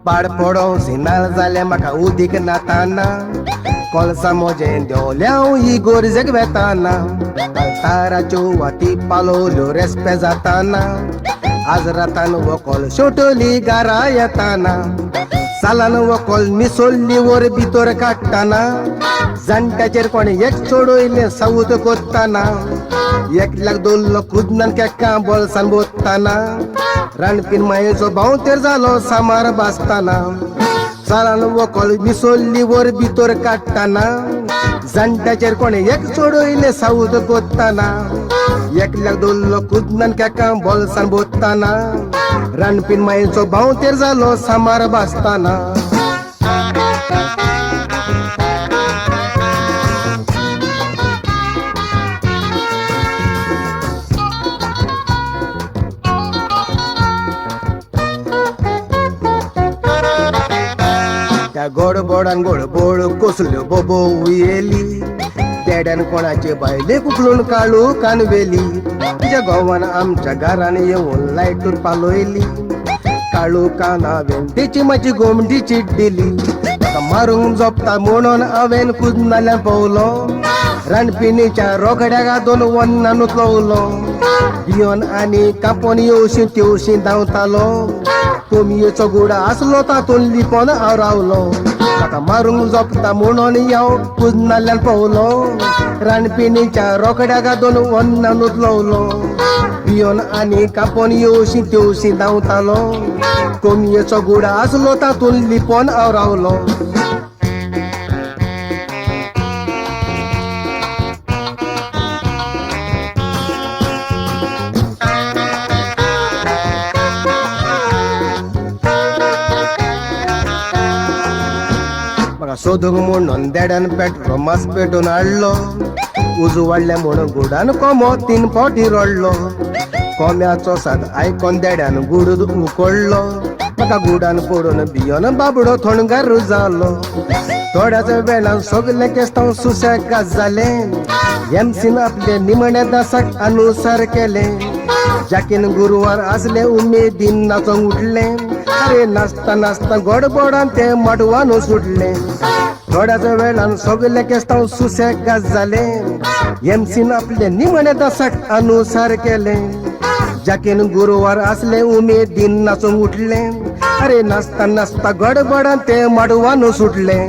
पाड पडो सिनाल जाले म्हाका उदीक नाताना कोलसा मोजें देवल्याव ही गोरजेक वेताना ताराच्यो वाती पालोल्यो रेस्पे जाताना आज रातान वकोल शेवटली गारा येताना सालान वकोल मिसोल्ली वर भितर काडटाना जाणट्याचेर कोण एक चोडयलें सावूत कोत्ताना एकल्याक दोल्लो कुदनान केक्का बोळसान बोत्ताना रानपीन मायेचो भावतेर जालो सामार बासताना सालान वकोल मिसोल्ली वर भितर काडटाना जाणट्याचेर कोण एक चोडयलें सावूत कोत्ताना एकल्याक दोल्लो कुदनान केक्का बोळसान बोत्ताना रानपीन मायेचो भावतेर जालो सामार बासताना त्या गोडबोडान गोडबोड कोसल्यो बोबो येली देड्यान कोणाचे बायले कुकलून काळू कानवेली तुझ्या गोवान आमच्या घरान येऊन लायटून पालोयली काळू कानावेन तेची माझी गोमडी चिड्डिली मारूंक जोपता म्हणून हांवेन कुदनाल्यान पवलो रानपिणीच्या रोगड्याक दोन वन्नान उतलवलो भियोन आनी कापोन येवशी तेवशी धांवतालो कोमयेचो गुडा आसलो तातून लिपोन हांव रावलो ताका मारूंक जोपता म्हणून हांव कुदनाल्यान पवलो रानपिणीच्या रोगड्याक दोन वन्नान उतलवलो भियोन आनी कापोन येवशी तेवशी धांवतालो कोमयेचो गुडा आसलो तातून लिपोन हांव रावलो सोदूंक म्हणून देड्यान पेट्रो मास पेटून हाडलो उजो वाडले म्हणून गुडान कोमो 3 फावटी रडलो कोम्याचो साद आयकोन देड्यान गुड उकडलो म्हाका गुडान पडून भियोन बाबडो थोणगार जालो थोड्याच वेळान सगले केस्तांव सुसेगाद जाले एमसीन आपले निमणे दासाक अनुसार केले जाकीन गुरुवार आसले उमेदीन नाचोंक उठले अरे नाचता नाचता गोडबोडान ते मडवान सुटले थोड्याच वेळान सगले केस्तांव सुसेगाद जाले एमसीन आपले निमणे दासाक अनुसार केले जाकीन गुरुवार आसले उमेदीन नाचोंक उठले अरे नाचता नाचता गोडबोडान ते मडवान सुटले